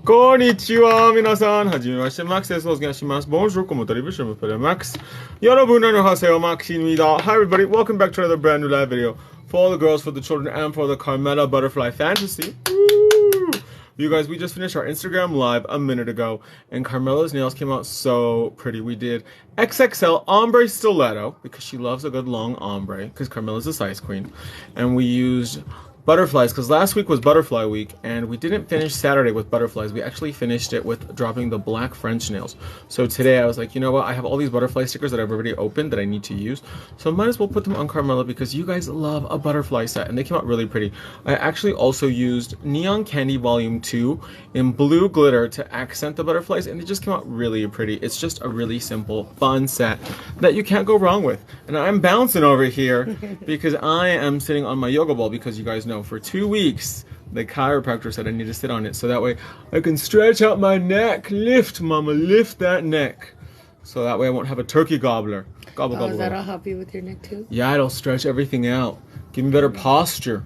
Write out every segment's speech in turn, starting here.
Konnichiwa, minasan. Hajimemashite, Max desu. Onegaishimasu. Bonjour, comment allez-vous? Je m'appelle Max. Yorobu nanohaseo, Maximida. Hi, everybody. Welcome back to another brand new live video for all the girls, for the children, and for the Carmela Butterfly Fantasy. Woo! You guys, we just finished our Instagram live a minute ago, and Carmela's nails came out so pretty. We did XXL ombre stiletto, because she loves a good long ombre, because Carmela's a size queen. And we used butterflies, because last week was butterfly week, and we didn't finish Saturday with butterflies. We actually finished it with dropping the black French nails. So today I was like, you know what, I have all these butterfly stickers that I've already opened that I need to use, so I might as well put them on Carmela, because you guys love a butterfly set, and they came out really pretty. I actually also used Neon Candy Volume 2 in blue glitter to accent the butterflies, and it just came out really pretty. It's just a really simple, fun set that you can't go wrong with. And I'm bouncing over here because I am sitting on my yoga ball, because you guys know for 2 weeks the chiropractor said I need to sit on it so that way I can stretch out my neck. Lift, mama, lift that neck, so that way I won't have a turkey gobbler. Gobble, gobble, Does that'll help you with your neck too? Yeah, it'll stretch everything out, give me better posture.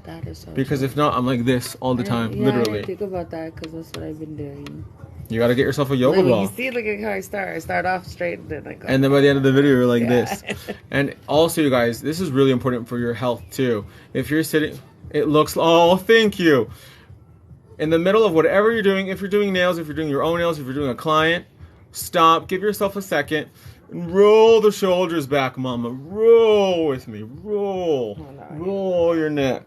That is so because true. If not, I'm like this all the time. Yeah, literally. I didn't think about that, because that's what I've been doing. You gotta get yourself a yoga ball. You see, look at how I start. I start off straight, and then I go. And then by the end of the video, you're like this. And also, you guys, this is really important for your health too. If you're sitting, it looks, oh, thank you. In the middle of whatever you're doing, if you're doing nails, if you're doing your own nails, if you're doing a client, stop, give yourself a second, and roll the shoulders back, mama. Roll with me. Roll. Roll your neck.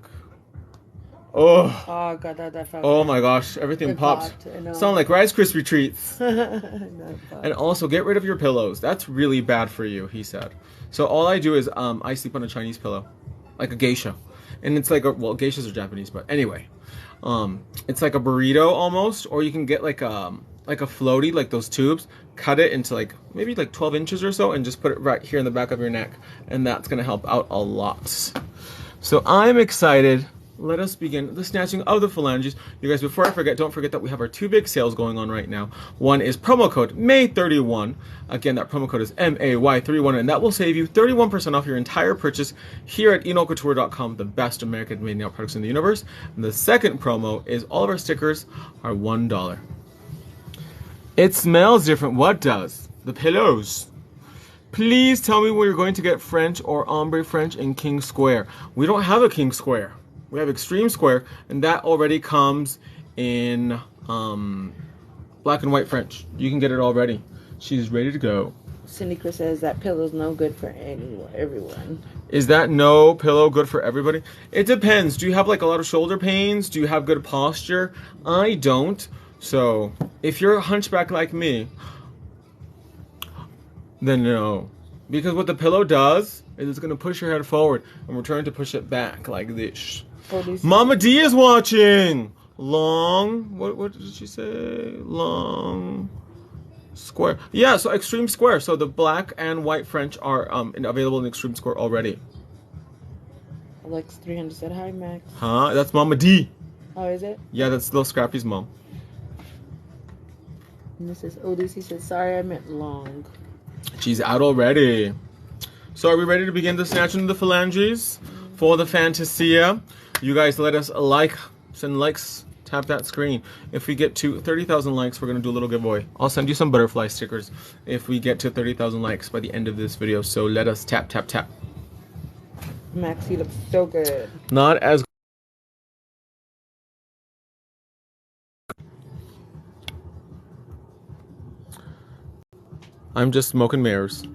Oh. Oh god, that felt Oh my gosh, everything popped. Sound like Rice Krispie treats. And also, get rid of your pillows. That's really bad for you, he said. So all I do is I sleep on a Chinese pillow, like a geisha. And it's like well, geishas are Japanese, but anyway. It's like a burrito almost, or you can get like a floaty, like those tubes, cut it into like maybe like 12 inches or so, and just put it right here in the back of your neck, and that's gonna help out a lot. So I'm excited. Let us begin the snatching of the phalanges. You guys, before I forget, don't forget that we have our 2 big sales going on right now. One is promo code May31. Again, that promo code is MAY31, and that will save you 31% off your entire purchase here at enocouture.com, the best American-made nail products in the universe. And the second promo is all of our stickers are $1. It smells different. What does? The pillows. Please tell me where you're going to get French or ombre French in King Square. We don't have a King Square. We have Extreme Square, and that already comes in black and white French. You can get it already. She's ready to go. Cynica says that pillow's no good for everyone. Is that no pillow good for everybody? It depends. Do you have like a lot of shoulder pains? Do you have good posture? I don't. So if you're a hunchback like me, then no. Because what the pillow does is it's going to push your head forward, and we're trying to push it back like this. Mama D is watching. Long, what did she say? Long square. Yeah, so Extreme Square. So the black and white French are available in Extreme Square already. Alex 300 said hi, Max. Huh? That's Mama D. Oh, is it? Yeah, that's Little Scrappy's mom. And this is ODC said, sorry, I meant long. She's out already. So are we ready to begin the snatching of the phalanges for the Fantasia? You guys let us send likes, tap that screen. If we get to 30,000 likes, we're going to do a little giveaway. I'll send you some butterfly stickers if we get to 30,000 likes by the end of this video. So let us tap, tap, tap. Max, you look so good. Not as I'm just smoking mirrors.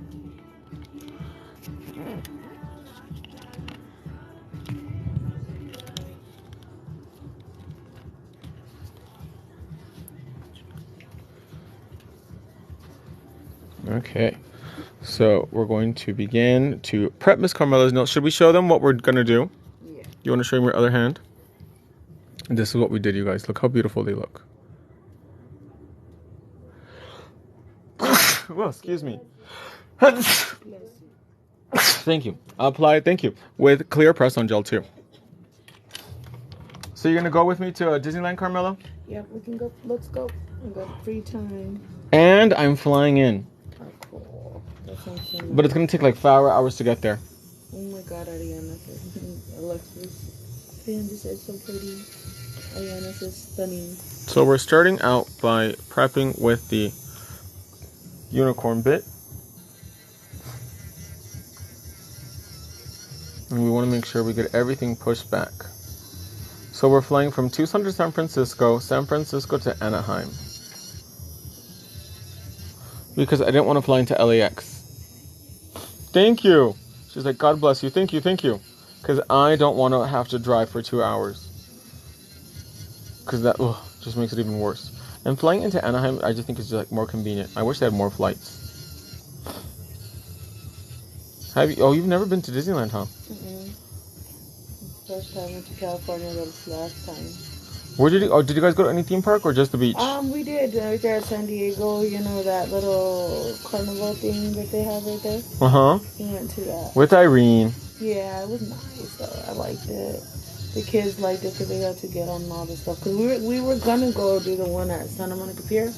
Okay, so we're going to begin to prep Miss Carmela's nails. Should we show them what we're gonna do? Yeah. You want to show them your other hand? And this is what we did, you guys. Look how beautiful they look. Well, excuse me. Thank you. Apply, thank you. With clear press-on gel too. So you're gonna go with me to Disneyland, Carmela? Yep, we can go. Let's go. We got free time. And I'm flying in. Oh, cool. That sounds so nice. But it's gonna take like 5 hours to get there. Oh my god, Ariana. Alexis. Fan just said so pretty. Ariana says stunning. So we're starting out by prepping with the unicorn bit. And we want to make sure we get everything pushed back. So we're flying from Tucson to San Francisco to Anaheim. Because I didn't want to fly into LAX. Thank you. She's like, God bless you. Thank you. Because I don't want to have to drive for 2 hours. Because that just makes it even worse. And flying into Anaheim, I just think it's like more convenient. I wish they had more flights. You've never been to Disneyland, huh? First time I went to California, that was last time. Where did you guys go to any theme park or just the beach? We did right there at San Diego. You know that little carnival thing that they have right there. We went to that with Irene. Yeah, it was nice though. I liked it. The kids liked it because they got to get on all the stuff. Because we were gonna go do the one at Santa Monica Pier.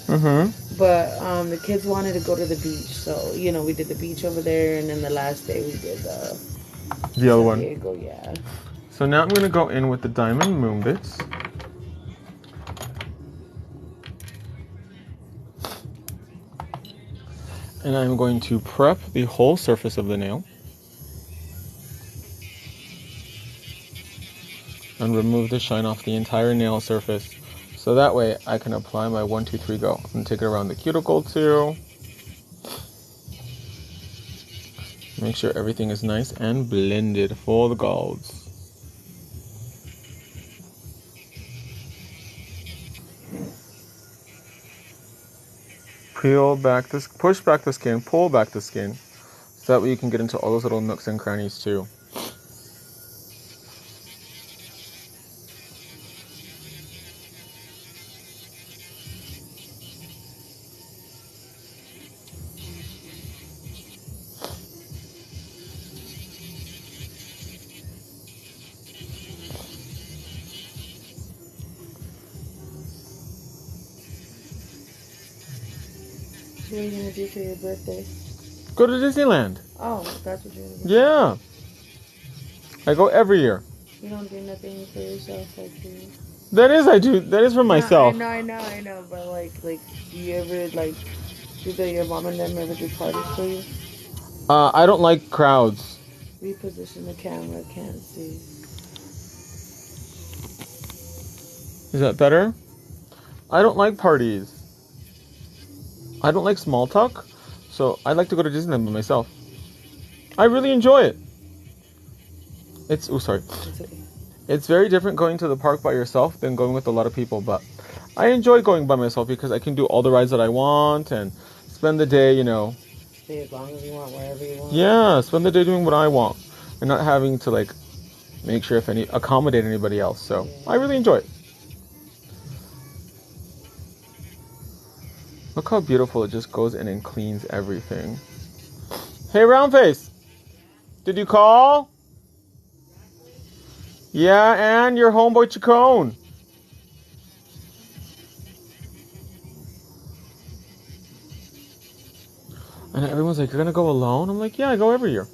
But the kids wanted to go to the beach, so we did the beach over there, and then the last day we did the other one. San Diego, yeah. So now I'm gonna go in with the diamond moon bits. And I'm going to prep the whole surface of the nail. And remove the shine off the entire nail surface. So that way I can apply my 1, 2, 3 go. And take it around the cuticle too. Make sure everything is nice and blended for the golds. Push back the skin, pull back the skin, so that way you can get into all those little nooks and crannies too. What are you going to do for your birthday? Go to Disneyland. Oh, that's what you're going to do. Yeah. I go every year. You don't do nothing for yourself, like you... I do. That is for myself. I know. But like, do you ever, do your mom and them ever do parties for you? I don't like crowds. Reposition the camera, can't see. Is that better? I don't like parties. I don't like small talk, so I like to go to Disneyland by myself. I really enjoy it. It's very different going to the park by yourself than going with a lot of people, but I enjoy going by myself because I can do all the rides that I want and spend the day, Stay as long as you want, wherever you want. Yeah, spend the day doing what I want and not having to make sure accommodate anybody else. So yeah. I really enjoy it. Look how beautiful it just goes in and cleans everything. Hey, Roundface. Did you call? Yeah, and your homeboy Chacon. And everyone's like, you're going to go alone? I'm like, yeah, I go every year.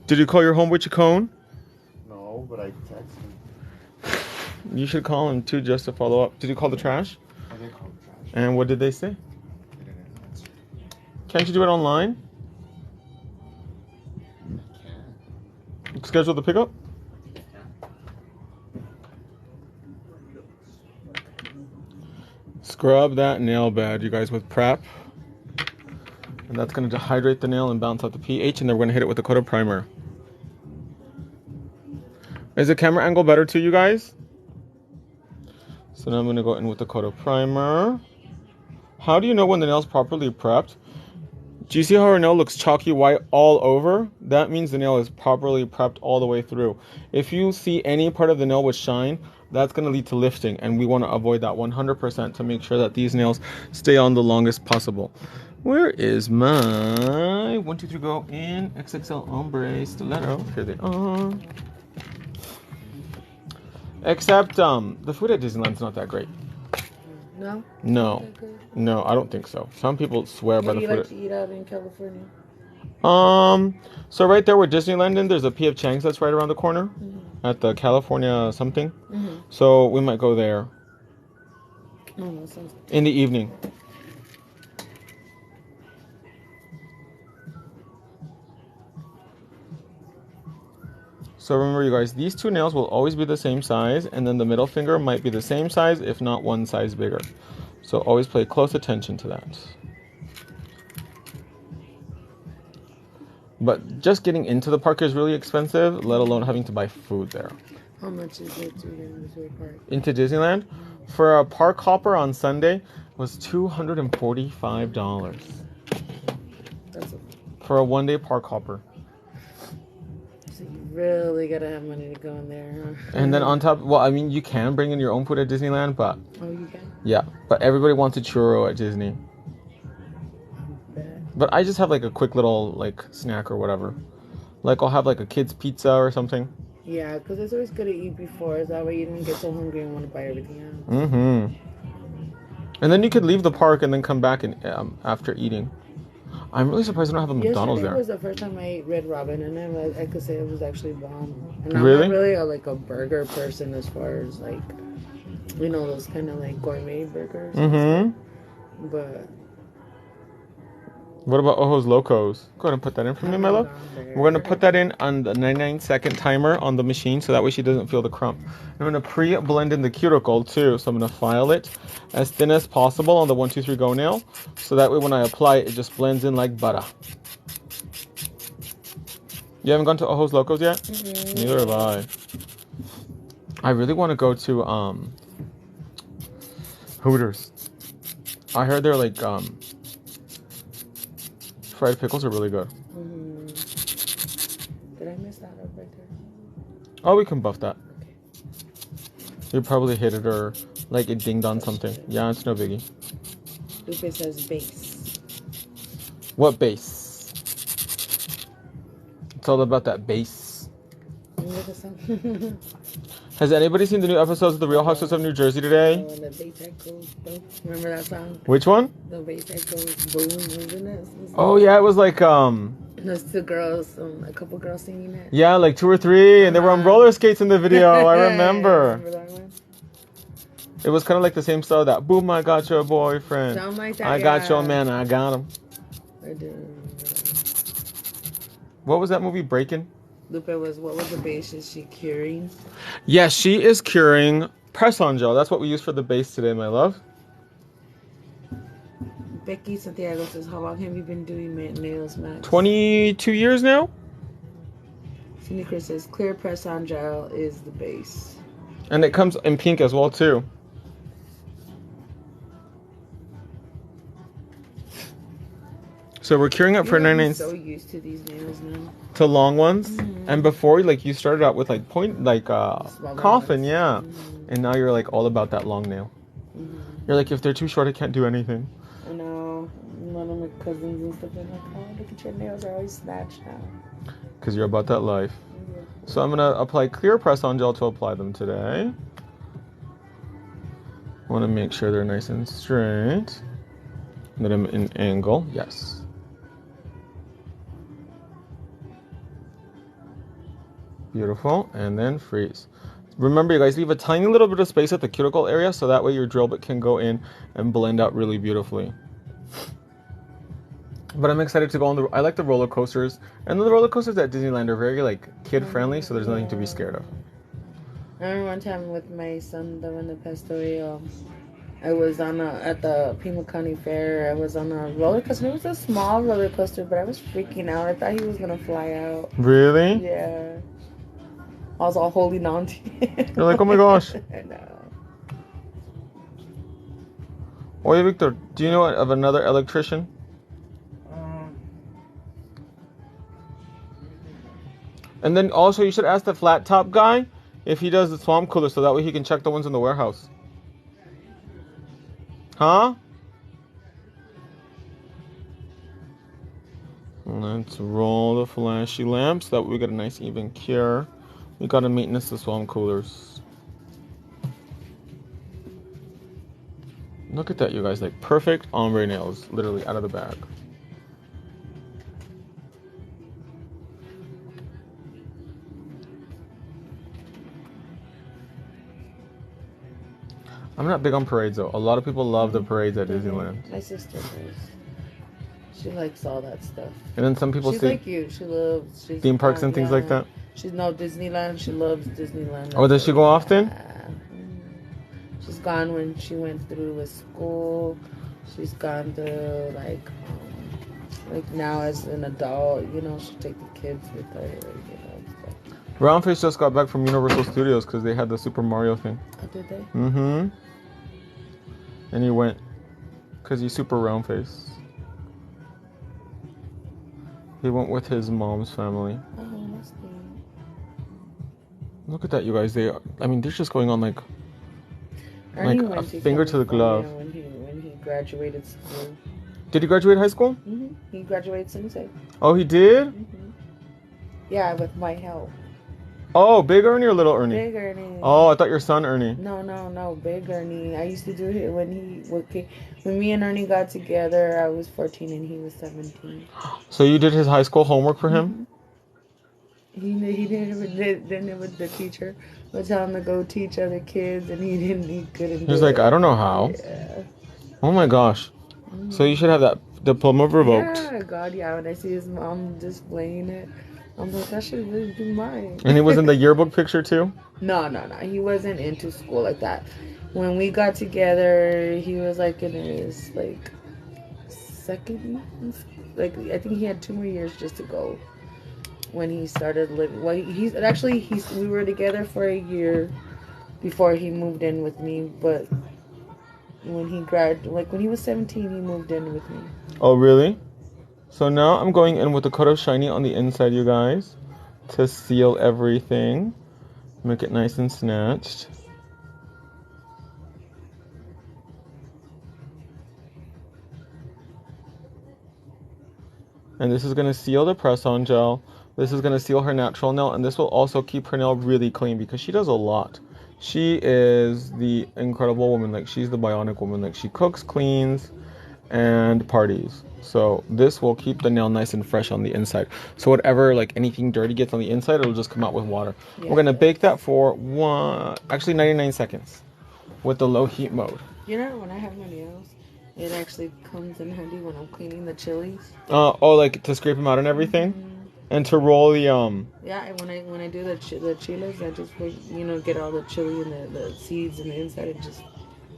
Did you call your homeboy Chacon? No, but I texted him. You should call him too, just to follow up. Did you call the trash? I did call the trash. And what did they say? They didn't answer. Can't you do it online? I can. Schedule the pickup? Scrub that nail bed, you guys, with prep. And that's going to dehydrate the nail and balance out the pH, and then we're going to hit it with the coat of primer. Is the camera angle better too, you guys? So now I'm going to go in with the coat of primer. How do you know when the nail's properly prepped? Do you see how our nail looks chalky white all over? That means the nail is properly prepped all the way through. If you see any part of the nail with shine, that's going to lead to lifting, and we want to avoid that 100% to make sure that these nails stay on the longest possible. Where is my 1, 2, 3 go in XXL ombre stiletto? Here they are. Except the food at Disneyland's not that great. No? No, I don't think so. Some people swear by the food. What do you like to eat out in California? So right there where Disneyland is, there's a P.F. Chang's that's right around the corner. Mm-hmm. at the California something. Mm-hmm. So we might go there Oh, no, sounds good. in the evening. So remember, you guys, these two nails will always be the same size, and then the middle finger might be the same size, if not one size bigger. So always pay close attention to that. But just getting into the park is really expensive, let alone having to buy food there. How much is it to get into a park? Into Disneyland? For a park hopper on Sunday was $245. That's For a one-day park hopper. So you really gotta have money to go in there, huh? And then on top, well, I mean, you can bring in your own food at Disneyland, but... Oh, you can? Yeah, but everybody wants a churro at Disney. But I just have like a quick little like snack or whatever. Like I'll have like a kid's pizza or something. Yeah, because it's always good to eat before. So that way you don't get so hungry and want to buy everything else. Mm-hmm. And then you could leave the park and then come back and after eating. I'm really surprised they don't have a McDonald's there. Yesterday was the first time I ate Red Robin, and I could say it was actually bomb. And I'm Really? not really like a burger person as far as like, you know, those kind of like gourmet burgers. Mm-hmm. But what about Ojos Locos? Go ahead and put that in for me, my love. We're going to put that in on the 99-second timer on the machine so that way she doesn't feel the crump. I'm going to pre-blend in the cuticle too. So I'm going to file it as thin as possible on the 1, 2, 3 go nail. So that way when I apply it, it just blends in like butter. You haven't gone to Ojos Locos yet? Mm-hmm. Neither have I. I really want to go to Hooters. I heard they're like... fried pickles are really good. Mm-hmm. Did I miss that up right there? Oh, we can buff that. Okay. You probably hit it or like it dinged on something. Yeah, it's no biggie. Lupe says base. What base? It's all about that base. Has anybody seen the new episodes of The Real Housewives of New Jersey today? Oh, the bass that goes boom. Remember that song? Which one? The bass that goes boom, isn't it? Oh yeah, it was like There's two girls, a couple girls singing it. Yeah, like 2 or 3, and they were on roller skates in the video. I remember. Remember that one? It was kind of like the same style that boom, I got your boyfriend. Sound like that. I got your man, I got him. I do. What was that movie, Breakin'? Lupe what was the base? Is she curing? Yes, she is curing press-on gel. That's what we use for the base today, my love. Becky Santiago says, how long have you been doing nails, Max? 22 years now? Cindy Chris says, clear press-on gel is the base. And it comes in pink as well, too. So we're curing it for 99. I'm so used to these nails now. To long ones, Mm-hmm. and before, like you started out with like coffin, ones. yeah, Mm-hmm. and now you're like all about that long nail. Mm-hmm. You're like, if they're too short, I can't do anything. I know. One of my cousins and stuff are like, oh, look at your nails, are always snatched now. Because you're about that life. Mm-hmm. So I'm gonna apply clear press-on gel to apply them today. I want to make sure they're nice and straight. That I'm in angle, yes. Beautiful, and then freeze. Remember, you guys, leave a tiny little bit of space at the cuticle area so that way your drill bit can go in and blend out really beautifully. But I'm excited to go on I like the roller coasters, and the roller coasters at Disneyland are very like kid friendly, so there's nothing to be scared of. I remember one time with my son, the one that passed away. I was at the Pima County Fair. I was on a roller coaster. It was a small roller coaster, but I was freaking out. I thought he was gonna fly out. Really? Yeah. I was all holding on to it. You're like, oh my gosh. I know. Oye, Victor, do you know of another electrician? And then also you should ask the flat top guy if he does the swamp cooler so that way he can check the ones in the warehouse. Huh? Let's roll the flashy lamps so that we get a nice even cure. We gotta maintenance the swamp coolers. Look at that, you guys, like perfect ombre nails, literally out of the bag. I'm not big on parades though. A lot of people love the parades at Disneyland. My sister does. She likes all that stuff. And then some people She's say like you. She loves theme parks and things like that. She's no Disneyland. She loves Disneyland. Oh, does she go often? She's gone when she went through with school. She's gone to like now as an adult. You know, she take the kids with her. You know, stuff. Roundface just got back from Universal Studios because they had the Super Mario thing. Oh, did they? Mm-hmm. And he went because he's super roundface. He went with his mom's family. Oh, that's neat. Look at that, you guys. They're just going on like a finger to the glove. When he graduated school. Did he graduate high school? Mm-hmm. He graduated Sensei. Oh, he did? Mm-hmm. Yeah, with my help. Oh, Big Ernie or Little Ernie? Big Ernie. Oh, I thought your son Ernie. No, Big Ernie. I used to do it when me and Ernie got together. I was 14 and he was 17. So you did his high school homework for him? Mm-hmm. He didn't. The teacher would tell him to go teach other kids, and he couldn't. He was like, I don't know how. Yeah. Oh my gosh. Mm-hmm. So you should have that diploma revoked. Yeah, God, yeah. When I see his mom displaying it, I'm like, that should really be mine. And he was in the yearbook picture too? No. He wasn't into school like that. When we got together, he was like in his second year. Like I think he had 2 more years just to go. When he started living, we were together for a year before he moved in with me. But when he when he was 17, he moved in with me. Oh really? So now I'm going in with the coat of shiny on the inside, you guys, to seal everything, make it nice and snatched. And this is going to seal the press-on gel. This is going to seal her natural nail, and this will also keep her nail really clean because she does a lot. She is the incredible woman. Like, she's the bionic woman. Like, she cooks, cleans, and parties. So this will keep the nail nice and fresh on the inside. So whatever, anything dirty gets on the inside, it'll just come out with water. Yeah. We're going to bake that for 99 seconds with the low heat mode. You know, when I have my nails, it actually comes in handy when I'm cleaning the chilies. To scrape them out and everything? Mm-hmm. And to roll the Yeah, and when I do the chiles, I just get all the chili and the seeds in the inside and just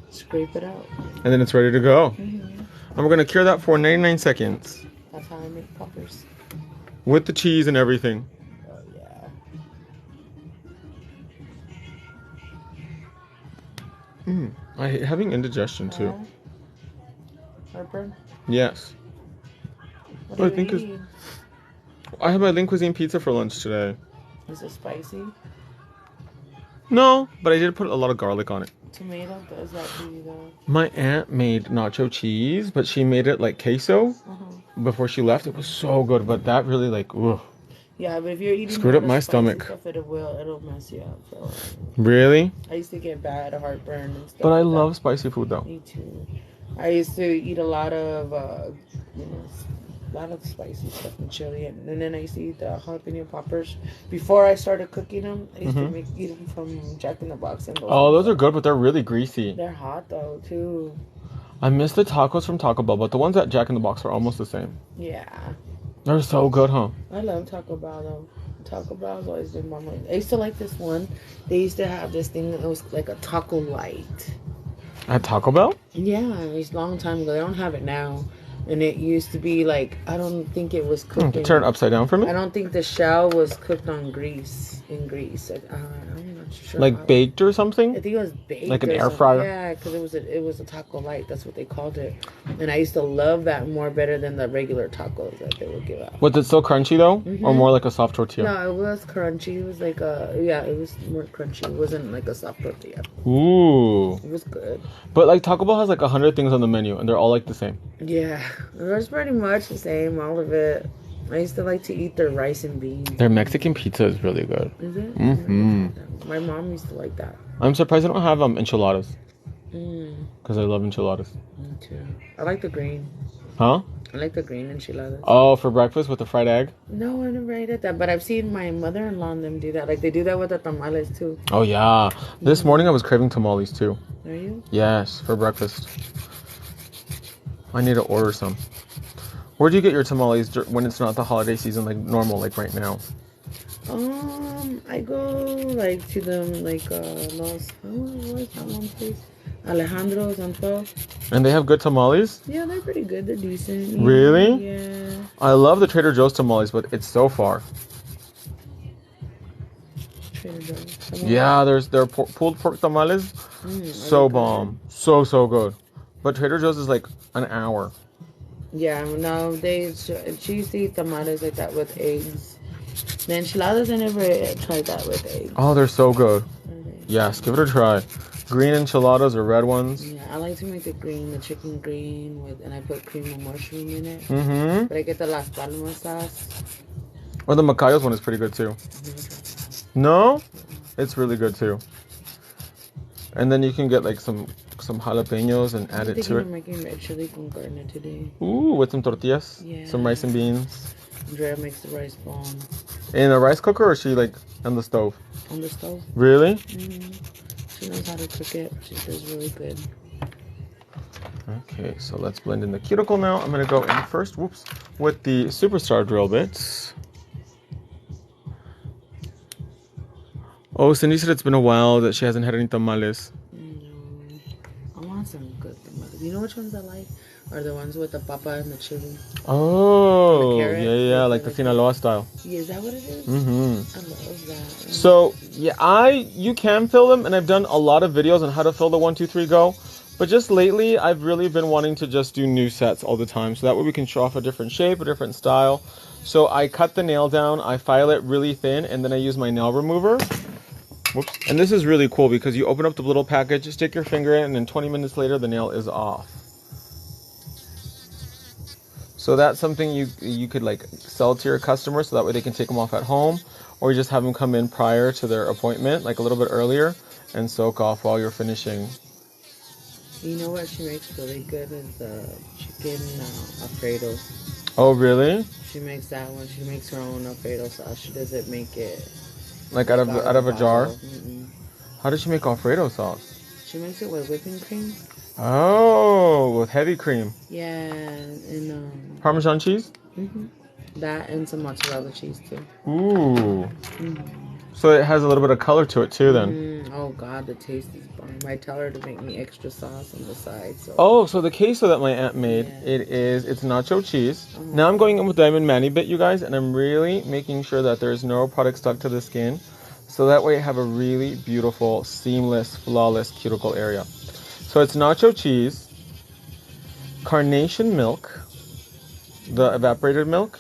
scrape it out. And then it's ready to go. Mm-hmm. And we're gonna cure that for 99 seconds. That's how I make poppers. With the cheese and everything. Oh yeah. I hate having indigestion too. Heartburn? Yes. What do I think eat? I had my Lean Cuisine pizza for lunch today. Is it spicy? No, but I did put a lot of garlic on it. Tomato does that to you though. My aunt made nacho cheese, but she made it like queso before she left. It was so good, but that really ugh. Yeah, but if you're eating screwed up my stomach. Stuff, it'll mess you up. So. Really? I used to get bad heartburn and stuff. But I love spicy food though. Me too. I used to eat a lot of spicy stuff and chili, and then I used to eat the jalapeno poppers. Before I started cooking them, I used to eat them from Jack in the Box. And those are good, but they're really greasy. They're hot though too. I miss the tacos from Taco Bell, but the ones at Jack in the Box are almost the same. Yeah. They're so good, huh? I love Taco Bell though. Taco Bell's always been my mind. I used to like this one. They used to have this thing that was like a taco light. At Taco Bell? Yeah, it was a long time ago. They don't have it now. And it used to be I don't think it was cooked. Turn it upside down for me? I don't think the shell was cooked in grease. I'm not sure. Baked or something? I think it was baked. Like an air fryer? Yeah, because it was a taco light. That's what they called it. And I used to love that better than the regular tacos that they would give out. Was it still crunchy though? Mm-hmm. Or more like a soft tortilla? No, it was crunchy. It was it was more crunchy. It wasn't like a soft tortilla. Ooh. It was good. But Taco Bell has 100 things on the menu and they're all the same. Yeah. It was pretty much the same, all of it. I used to to eat their rice and beans. Their Mexican pizza is really good. Is it? Mm-hmm. My mom used to like that. I'm surprised I don't have enchiladas. Because I love enchiladas. Me too. I like the green. Huh? I like the green enchiladas. Oh, for breakfast with the fried egg? No, I never ate that, but I've seen my mother-in-law and them do that. Like, they do that with the tamales, too. Oh, yeah. This morning I was craving tamales, too. Are you? Yes, for breakfast. I need to order some. Where do you get your tamales when it's not the holiday season, like normal, like right now? I go, like, to them, like, what's that one place? Alejandro's on 12. And they have good tamales? Yeah, they're pretty good. They're decent. Really? Yeah. I love the Trader Joe's tamales, but it's so far. Trader Joe's. Yeah, their pulled pork tamales. So bomb. So good. But Trader Joe's is like an hour. Yeah, no, she used to eat tamales like that with eggs. The enchiladas, I never tried that with eggs. Oh, they're so good. Yes, give it a try. Green enchiladas or red ones? Yeah, I like to make the chicken green and I put cream of mushroom in it. Mm-hmm. But I get the Las Palmas sauce. Or the Macayos one is pretty good too. No? It's really good too. And then you can get like some jalapenos and add it to it. I'm making red chili con carne today. Ooh, with some tortillas. Yeah. Some rice and beans. Andrea makes the rice bomb. In a rice cooker or is she like on the stove? On the stove. Really? Mm-hmm. She knows how to cook it. She does really good. Okay, so let's blend in the cuticle now. I'm going to go in first, with the Superstar drill bits. Oh, Cindy said it's been a while that she hasn't had any tamales. No. I want some good tamales. You know which ones I like? Are the ones with the papa and the chili. Oh, and the carrot, yeah, like the Sinaloa style. Yeah, is that what it is? Mm-hmm. I love that. So, yeah, you can fill them, and I've done a lot of videos on how to fill the 1, 2, 3, go. But just lately, I've really been wanting to just do new sets all the time. So that way we can show off a different shape, a different style. So I cut the nail down, I file it really thin, and then I use my nail remover. Whoops. And this is really cool because you open up the little package, stick your finger in, and then 20 minutes later, the nail is off. So that's something you could like sell to your customers so that way they can take them off at home, or you just have them come in prior to their appointment, like a little bit earlier, and soak off while you're finishing. You know what she makes really good is the chicken Alfredo. Oh, really? She makes that one. She makes her own Alfredo sauce. She doesn't make it like out of a jar. Mm-mm. How does she make Alfredo sauce? She makes it with whipping cream. Oh, with heavy cream. Yeah, and Parmesan cheese. That and some mozzarella cheese too. Ooh. So it has a little bit of color to it too, then. Oh God, the taste is bomb. I tell her to make me extra sauce on the side. So. Oh, so the queso that my aunt made, it's nacho cheese. Now I'm going in with Diamond Manny Bit, you guys, and I'm really making sure that there's no product stuck to the skin. So that way I have a really beautiful, seamless, flawless cuticle area. So it's nacho cheese, carnation milk, the evaporated milk,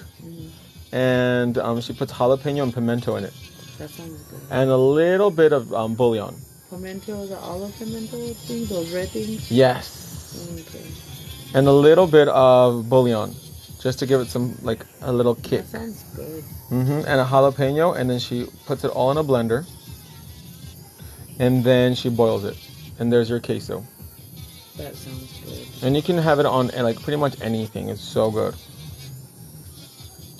and she puts jalapeno and pimento in it. That sounds good. And a little bit of bouillon. Pimento, the olive pimento things, those red things? Yes. Okay. And a little bit of bouillon, just to give it some, like, a little kick. That sounds good. And a jalapeno, and then she puts it all in a blender. And then she boils it. And there's your queso. That sounds good. And you can have it on, like, pretty much anything. It's so good.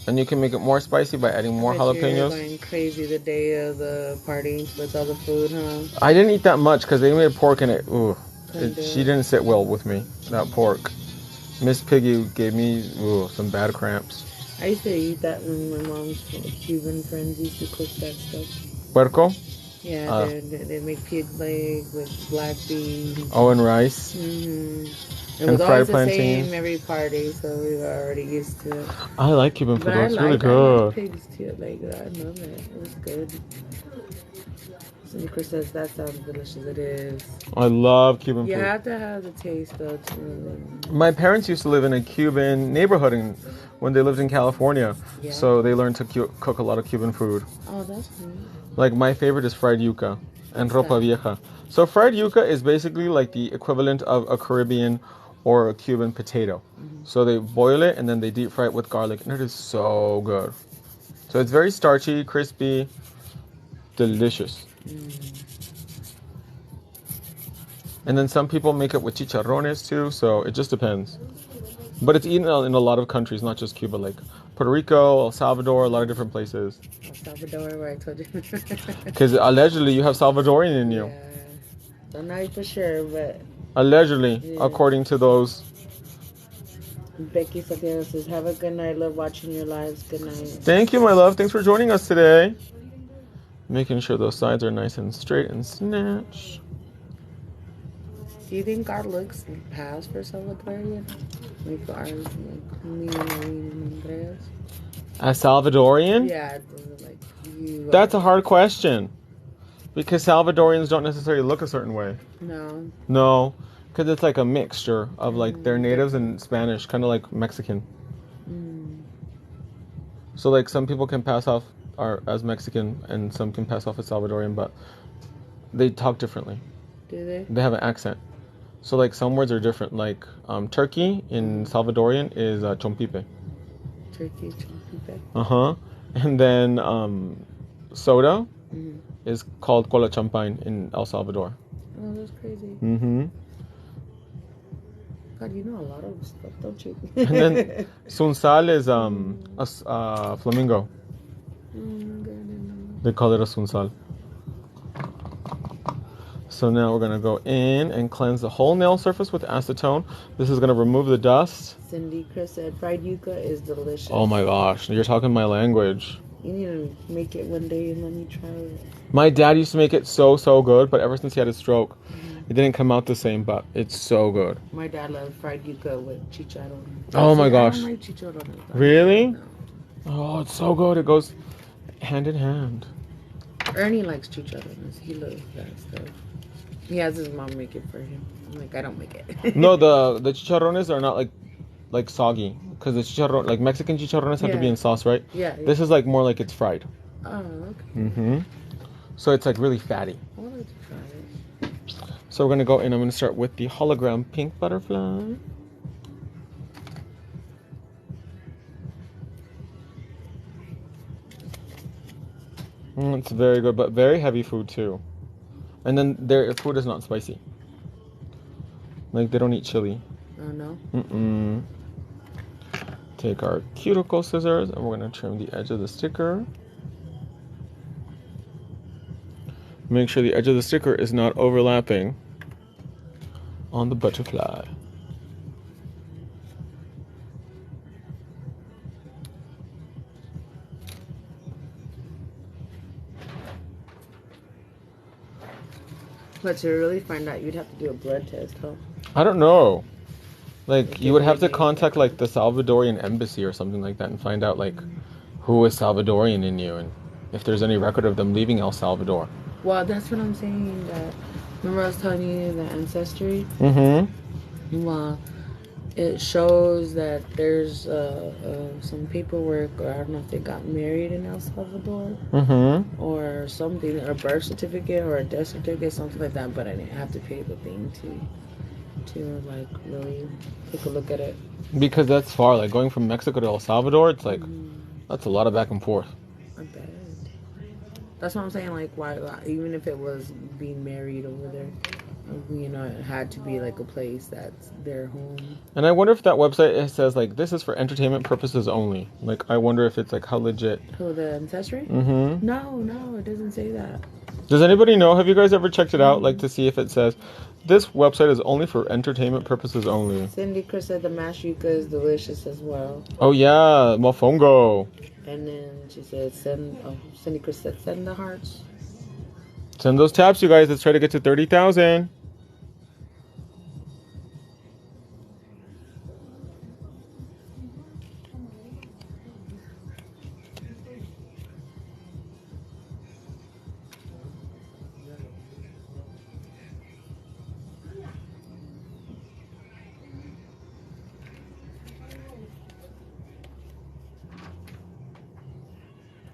And you can make it more spicy by adding more jalapenos. You're going crazy the day of the party with all the food, huh? I didn't eat that much because they made pork in it. Ooh, she didn't sit well with me, that pork. Miss Piggy gave me some bad cramps. I used to eat that when my mom's Cuban friends used to cook that stuff. Puerco? Yeah, they make pig leg with black beans. Oh, and rice. It was always the same every party, so we were already used to it. I like Cuban food. It's really good. I like pigs too. Like, I love it. It was good. Cindy Chris says that sounds delicious. It is. I love Cuban food. You have to have the taste, though, too. My parents used to live in a Cuban neighborhood when they lived in California, so they learned to cook a lot of Cuban food. Oh, that's neat. Like, my favorite is fried yuca and ropa vieja. So fried yuca is basically like the equivalent of a Caribbean or a Cuban potato. So they boil it and then they deep fry it with garlic, and it is so good. So it's very starchy, crispy, delicious. And then some people make it with chicharrones too, so it just depends. But it's eaten in a lot of countries, not just Cuba, like Puerto Rico, El Salvador, a lot of different places. El Salvador, where I told you. Because allegedly you have Salvadorian in you. Yeah. Don't know for sure, but... Allegedly, Yeah. according to those. Becky Santiago says, have a good night. Love watching your lives. Good night. Thank you, my love. Thanks for joining us today. Making sure those sides are nice and straight and snatched. Do you think God looks past for Salvadorian? Like ours, like me and Irene and Andreas? A Salvadorian? Yeah, like you. That's a hard question. Because Salvadorians don't necessarily look a certain way. No. No. Because it's like a mixture of like their natives and Spanish, kind of like Mexican. So like some people can pass off as Mexican and some can pass off as Salvadorian, but they talk differently. Do they? They have an accent. So like some words are different. Like turkey in Salvadorian is chompipe. Turkey, chompipe. Uh-huh. And then soda is called cola champagne in El Salvador. Oh, that's crazy. Mm-hmm. God, you know a lot of stuff, don't you? And then sunsal is a flamingo. They call it a sunsal. So now we're going to go in and cleanse the whole nail surface with acetone. This is going to remove the dust. Cindy Chris said fried yuca is delicious. Oh my gosh, you're talking my language. You need to make it one day and let me try it. My dad used to make it so good, but ever since he had a stroke, it didn't come out the same, but it's so good. My dad loves fried yuca with chicharron. Oh my gosh. I don't like chicharron. Really? No. Oh, it's so good. It goes hand in hand. Ernie likes chicharrones. He loves that stuff. He has his mom make it for him. I'm like, I don't make it. No, the chicharrones are not like soggy, because the chicharron, like Mexican chicharrones have to be in sauce, right? Yeah. This is like more like it's fried. Oh, okay. Mm-hmm. So it's like really fatty. I would like to try it. So we're gonna go in. I'm gonna start with the hologram pink butterfly. It's very good, but very heavy food too. And then their food is not spicy. Like they don't eat chili. Oh no. Mm-mm. Take our cuticle scissors and we're gonna trim the edge of the sticker. Make sure the edge of the sticker is not overlapping on the butterfly. But to really find out, you'd have to do a blood test, huh? I don't know. Like you would have to contact like the Salvadorian embassy or something like that and find out like who is Salvadorian in you and if there's any record of them leaving El Salvador. Well, that's what I'm saying. That remember I was telling you the ancestry. Mm-hmm. Well, it shows that there's some paperwork, or I don't know if they got married in El Salvador, or something, a birth certificate or a death certificate, something like that. But I didn't have to pay the thing to like really take a look at it. Because that's far. Like going from Mexico to El Salvador, it's like that's a lot of back and forth. I bet. That's what I'm saying. Like, why? Even if it was being married over there, you know, it had to be like a place that's their home. And I wonder if that website it says like this is for entertainment purposes only. Like I wonder if it's like how legit. Who, the ancestry? Mm-hmm. No, it doesn't say that. Does anybody know? Have you guys ever checked it out, like to see if it says this website is only for entertainment purposes only? Cindy Chris said the mashed yucca is delicious as well. Oh yeah, mofongo. And then she said, Cindy Chris said, send the hearts. Send those taps, you guys. Let's try to get to 30,000.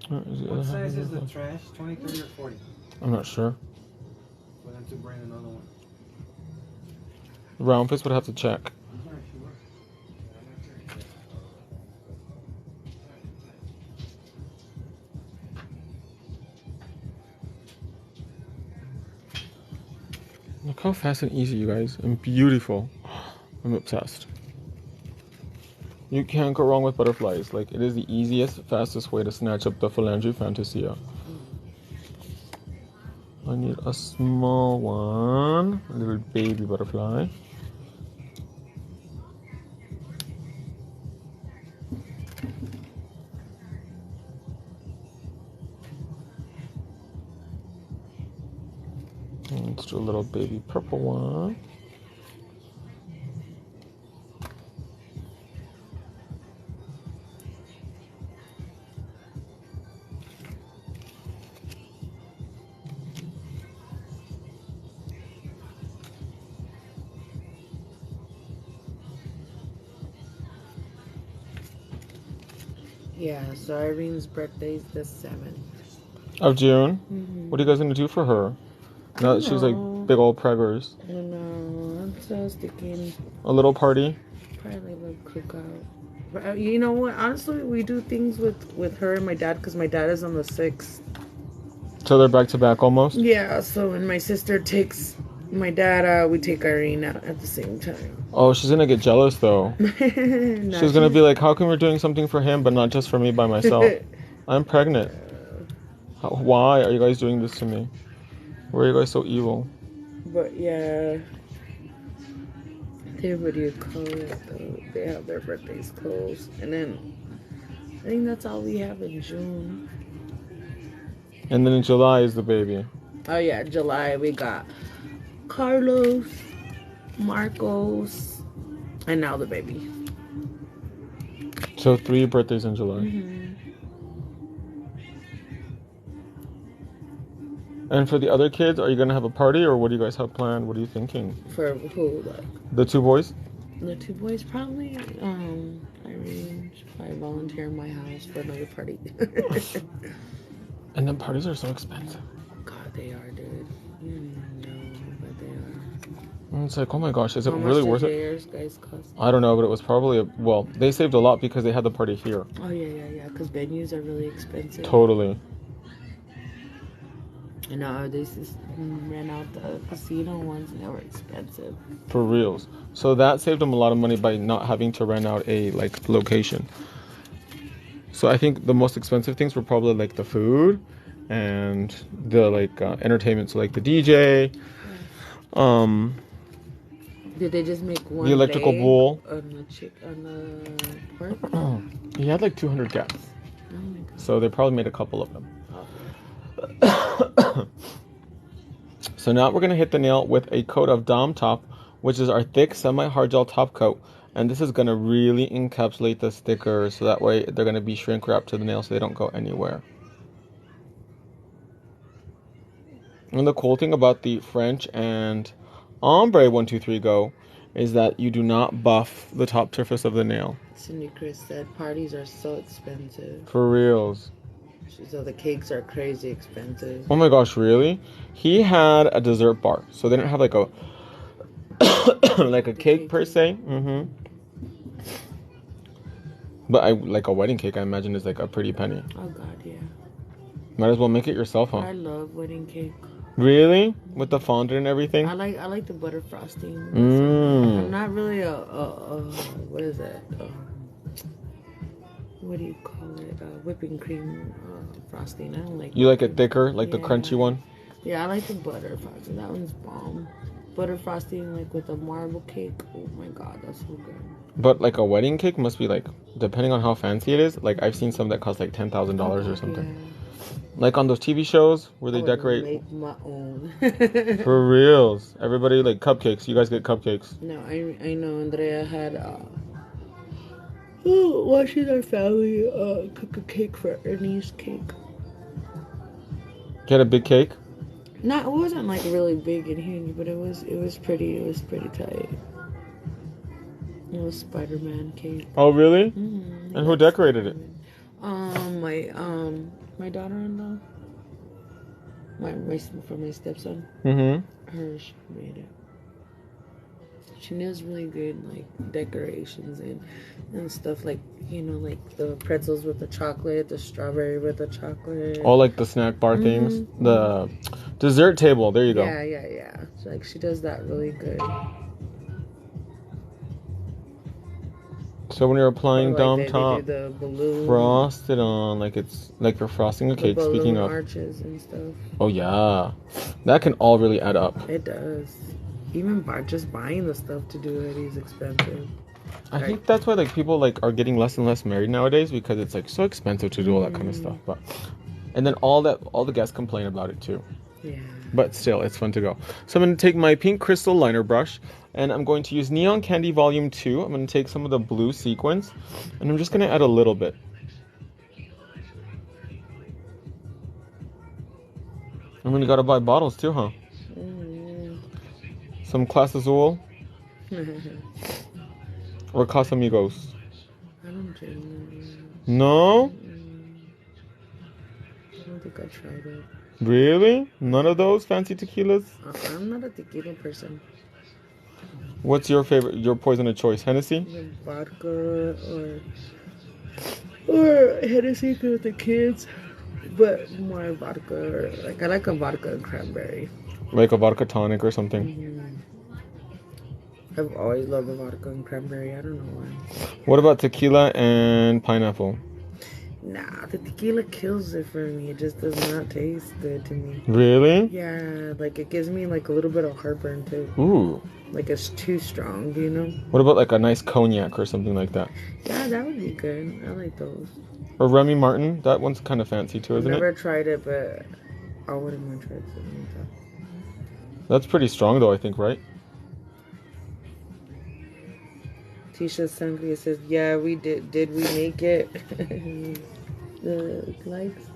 What size is the trash? 20, 30, or 40? I'm not sure. For them to bring another one. Round fist would have to check. Look how fast and easy, you guys, and beautiful. I'm obsessed. You can't go wrong with butterflies. Like, it is the easiest, fastest way to snatch up the Phalange Fantasia. I need a small one. A little baby butterfly. Let's do a little baby purple one. Yeah, so Irene's birthday's the 7th of June. Mm-hmm. What are you guys gonna do for her? Now that she's like big old preggers. I know. I'm just thinking. A little party. Probably a little cookout. But you know what? Honestly, we do things with her and my dad because my dad is on the 6th. So they're back to back almost. Yeah. So when my sister takes my dad out, we take Irene out at the same time. Oh, she's gonna get jealous though. She's gonna be like, "How come we're doing something for him, but not just for me by myself? I'm pregnant. Why are you guys doing this to me? Why are you guys so evil?" But yeah, they what do you call it? Though? They have their birthdays close, and then I think that's all we have in June. And then in July is the baby. Oh yeah, July we got Carlos, Marcos, and now the baby. So 3 birthdays in July. Mm-hmm. And for the other kids, are you gonna have a party or what do you guys have planned? What are you thinking? For who? Like The 2 boys? the 2 boys, probably. Irene should probably volunteer in my house for another party. And then parties are so expensive. God, they are, dude. You don't even know, but they are. And it's like, oh my gosh, is it How really much worth did it? yours guys cost? I don't know, but it was probably well, they saved a lot because they had the party here. Oh yeah. Because venues are really expensive. Totally. And now they just ran out the casino ones, and they were expensive. For reals. So that saved them a lot of money by not having to rent out a like location. So I think the most expensive things were probably like the food and the like entertainment. So like the DJ, Did they just make one? the electrical bowl. On the pork? He had like 200 guests. Oh my God. So they probably made a couple of them. Oh. So now we're going to hit the nail with a coat of Dom Top, which is our thick semi-hard gel top coat. And this is going to really encapsulate the stickers so that way they're going to be shrink wrapped to the nail so they don't go anywhere. And the cool thing about the French and ombre 1, 2, 3 go is that you do not buff the top surface of the nail. Cindy Chris said parties are so expensive. For reals. She said the cakes are crazy expensive. Oh my gosh, really? He had a dessert bar, so they didn't have like a like a cake per se. Mm-hmm. But like a wedding cake, I imagine is like a pretty penny. Oh God, yeah. Might as well make it yourself, huh? I love wedding cake. Really? With the fondant and everything? I like the butter frosting. Mm. I'm not really a what is that? What do you call it? Whipping cream frosting. I don't like. You like it thicker, like the crunchy one? Yeah, I like the butter frosting. That one's bomb. Butter frosting like with a marble cake. Oh my God, that's so good. But like a wedding cake must be like, depending on how fancy it is. Like I've seen some that cost like $10,000 or something. Yeah. Like on those TV shows where they decorate. Make my own. For reals. Everybody like cupcakes. You guys get cupcakes. No, I know Andrea had watching our family cook a cake for Ernie's cake. Get a big cake? It wasn't like really big and huge, but it was pretty tight. It was Spider-Man cake. Oh really? Mm-hmm. And who decorated it? My daughter-in-law. For my stepson. Mm-hmm. She made it. She knows really good like decorations and stuff like like the pretzels with the chocolate, the strawberry with the chocolate. All like the snack bar things. The dessert table. There you go. Yeah. So, like she does that really good. So when you're applying Or dome like top, they do the balloon, frost it on like it's like you're frosting a the cake. Speaking balloon of, arches and stuff. oh yeah, that can all really add up. It does. Even by just buying the stuff to do it is expensive. I think that's why like people like are getting less and less married nowadays because it's like so expensive to do all that kind of stuff. But and then all the guests complain about it too. Yeah. But still, it's fun to go. So I'm going to take my pink crystal liner brush and I'm going to use Neon Candy Volume 2. I'm going to take some of the blue sequins and I'm just going to add a little bit. And then you got to buy bottles too, huh? Some Class Azul or Casamigos. I don't drink that. No? I don't think I tried it. Really? None of those fancy tequilas? I'm not a tequila person. What's your favorite, your poison of choice? Hennessy? Vodka or Hennessy with the kids, but more vodka. Like I like a vodka and cranberry. Like a vodka tonic or something? I've always loved the vodka and cranberry. I don't know why. What about tequila and pineapple? Nah, the tequila kills it for me. It just does not taste good to me. Really? Yeah, like it gives me like a little bit of heartburn too. Ooh. Like it's too strong, you know? What about like a nice cognac or something like that? Yeah, that would be good. I like those. Or Remy Martin? That one's kind of fancy too, isn't I've never it? tried it, but I wouldn't mind trying something like that. That's pretty strong though, I think, right? Tisha Sangria says, yeah, we did. Did we make it? The likes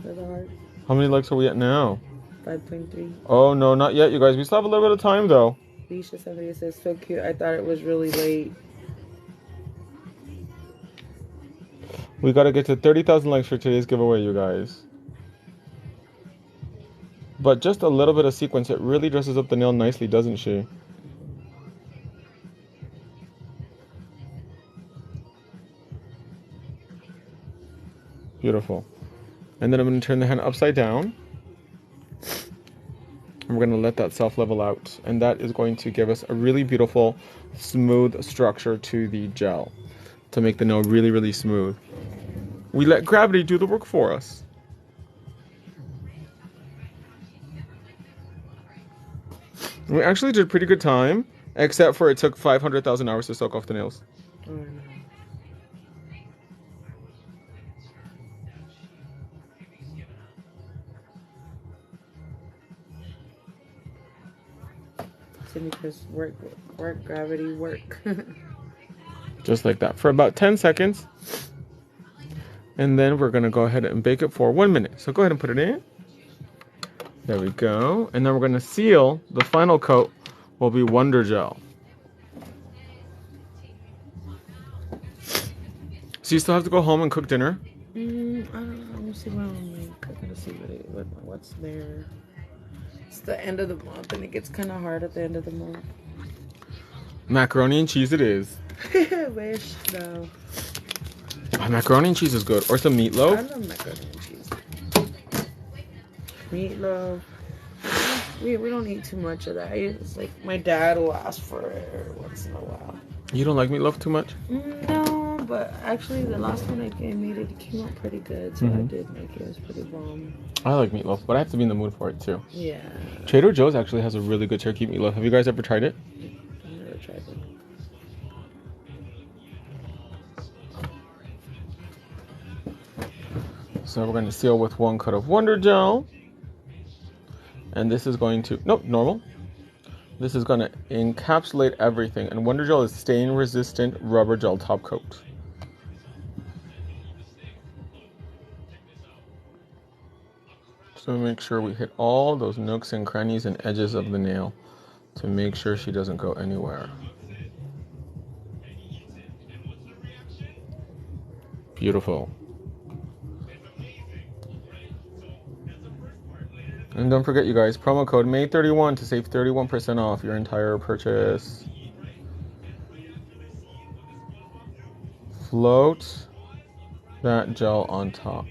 for the heart. How many likes are we at now? 5.3. Oh no, not yet, you guys. We still have a little bit of time though. Tisha Sangria says, so cute. I thought it was really late. We gotta get to 30,000 likes for today's giveaway, you guys. But just a little bit of sequence, it really dresses up the nail nicely, doesn't she? Beautiful. And then I'm going to turn the hand upside down. And we're going to let that self-level out. And that is going to give us a really beautiful, smooth structure to the gel. To make the nail really, really smooth. We let gravity do the work for us. We actually did a pretty good time. Except for it took 500,000 hours to soak off the nails. Oh, no. Because work, gravity, work. Just like that for about 10 seconds. And then we're going to go ahead and bake it for 1 minute. So go ahead and put it in. There we go. And then we're going to seal. The final coat will be Wonder Gel. So you still have to go home and cook dinner? I don't know. Let me see what I'm make. I gotta see what's there. It's the end of the month and it gets kind of hard at the end of the month. Macaroni and cheese it is. I wish, though. Macaroni and cheese is good. Or some meatloaf. I love macaroni and cheese. Meatloaf. We don't eat too much of that. It's like my dad will ask for it once in a while. You don't like meatloaf too much? No, but actually the last one I made it came out pretty good. So I did make it. It was pretty bomb. I like meatloaf, but I have to be in the mood for it too. Yeah. Trader Joe's actually has a really good turkey meatloaf. Have you guys ever tried it? I never tried it. So we're going to seal with 1 coat of Wonder Gel. And this is going to, nope, normal. This is going to encapsulate everything. And Wonder Gel is stain resistant rubber gel top coat. So make sure we hit all those nooks and crannies and edges of the nail to make sure she doesn't go anywhere. Beautiful. And don't forget, you guys, promo code May31 to save 31% off your entire purchase. Float that gel on top.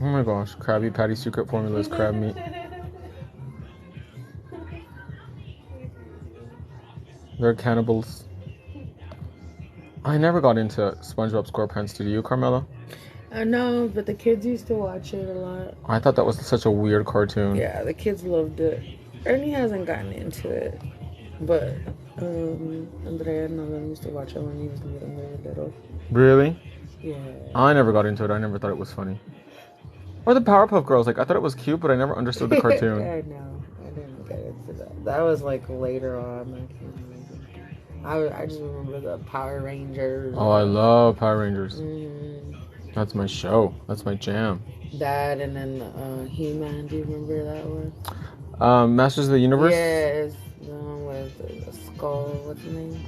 Oh my gosh, Krabby Patty's secret formula is crab meat. They're cannibals. I never got into SpongeBob SquarePants. Did you, Carmela? No, but the kids used to watch it a lot. I thought that was such a weird cartoon. Yeah, the kids loved it. Ernie hasn't gotten into it, but Andrea and all them used to watch it when he was very little. Really? Yeah. I never got into it. I never thought it was funny. Or the Powerpuff Girls. Like, I thought it was cute, but I never understood the cartoon. I know. I didn't get into that. That was like later on. I can't remember. I just remember the Power Rangers. Oh, I love Power Rangers. Mm-hmm. That's my show. That's my jam. That and then He-Man. Do you remember that one? Masters of the Universe? Yes. The one with the skull. What's the name?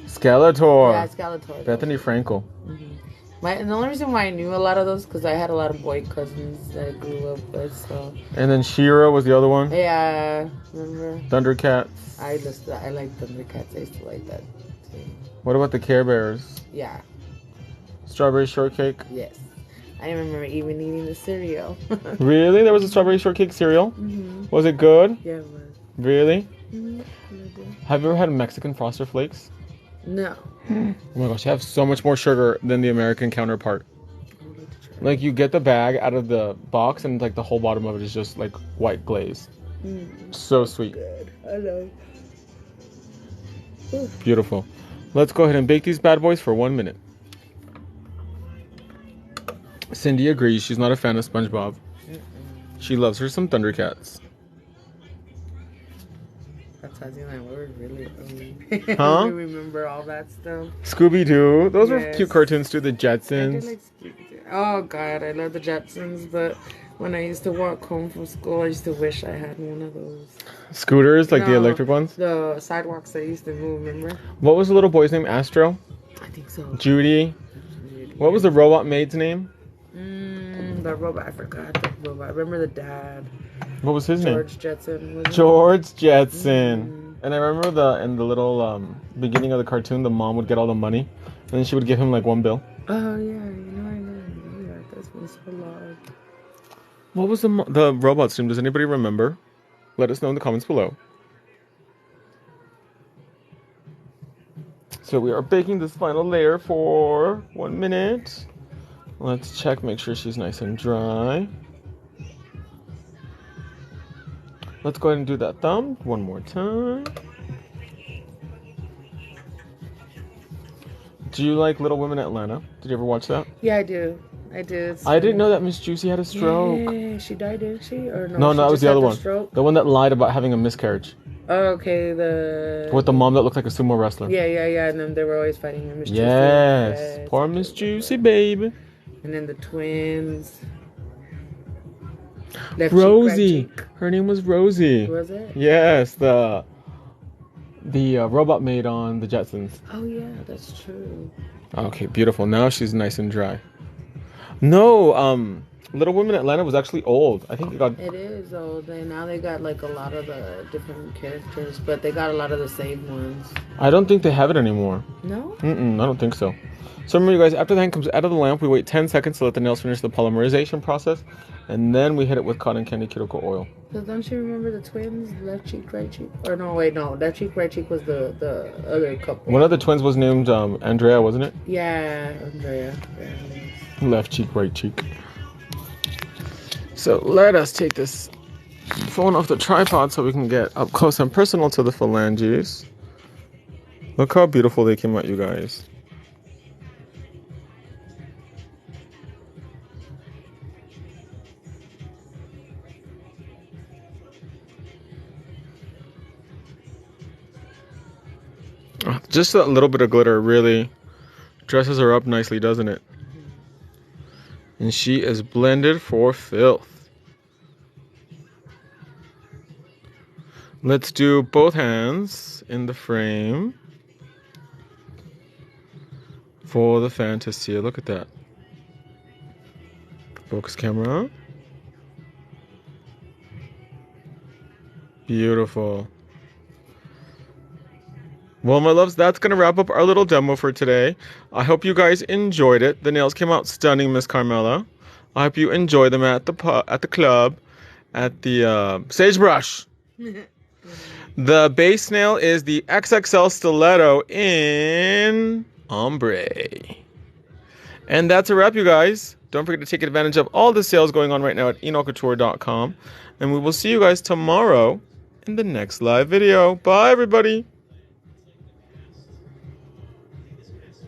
Skeletor. Yeah, Skeletor. Bethany Frankel. Mm-hmm. The only reason why I knew a lot of those because I had a lot of boy cousins that I grew up with. So. And then She-Ra was the other one. Yeah, remember? Thundercats. I like Thundercats. I used to like that too. What about the Care Bears? Yeah. Strawberry Shortcake. Yes. I remember even eating the cereal. Really? There was a Strawberry Shortcake cereal? Mm-hmm. Was it good? Yeah, it was. Really? Mm-hmm. Have you ever had Mexican Frosted Flakes? No. Oh my gosh, they have so much more sugar than the American counterpart. Like, you get the bag out of the box and like the whole bottom of it is just like white glaze. So sweet. Good. I love. Beautiful. Let's go ahead and bake these bad boys for 1 minute. Cindy agrees. She's not a fan of SpongeBob. She loves her some Thundercats. That's how we're really early. Huh? We remember all that stuff. Scooby-Doo. Those were cute cartoons too. The I did Jetsons. like Scooby-Doo. Oh God, I love the Jetsons. But when I used to walk home from school, I used to wish I had one of those. Scooters, like the electric ones? The sidewalks that used to move, remember? What was the little boy's name? Astro? I think so. Judy? What was the robot maid's name? The robot, I forgot the robot. I remember the dad. What was his name? George Jetson. George Jetson. And I remember in the little beginning of the cartoon, the mom would get all the money, and then she would give him like $1 bill. Oh yeah, I know that. That's been so long. What was the robot's name? Does anybody remember? Let us know in the comments below. So we are baking this final layer for 1 minute. Let's check, make sure she's nice and dry. Let's go ahead and do that thumb one more time. Do you like Little Women Atlanta? Did you ever watch that? Yeah, I do. I did. I didn't know that Miss Juicy had a stroke. Yeah, she died, didn't she? Or No, that was the other one. Stroke? The one that lied about having a miscarriage. Oh, okay, with the mom that looked like a sumo wrestler. Yeah. And then they were always fighting Miss Juicy. Yes. Poor Miss Juicy, baby. And then the twins. Rosie. Her name was Rosie. Was it? Yes, the robot maid on the Jetsons. Oh yeah, that's true. Okay, beautiful. Now she's nice and dry. No, Little Women Atlanta was actually old. I think it is old, and now they got like a lot of the different characters, but they got a lot of the same ones. I don't think they have it anymore. No? I don't think so. So remember, you guys, after the hand comes out of the lamp, we wait 10 seconds to let the nails finish the polymerization process, and then we hit it with cotton candy cuticle oil. So don't you remember the twins, left cheek, right cheek? Or no, wait, no, left cheek, right cheek was the other couple. One of the twins was named Andrea, wasn't it? Yeah, Andrea. Yeah, left cheek, right cheek. So let us take this phone off the tripod so we can get up close and personal to the phalanges. Look how beautiful they came out, you guys. Just a little bit of glitter really dresses her up nicely, doesn't it? And she is blended for filth. Let's do both hands in the frame for the Fantasia. Look at that. Focus camera. Beautiful. Well, my loves, that's going to wrap up our little demo for today. I hope you guys enjoyed it. The nails came out stunning, Miss Carmela. I hope you enjoy them at the club, at the Sagebrush. The base nail is the XXL stiletto in ombre. And that's a wrap, you guys. Don't forget to take advantage of all the sales going on right now at enolcouture.com. And we will see you guys tomorrow in the next live video. Bye, everybody.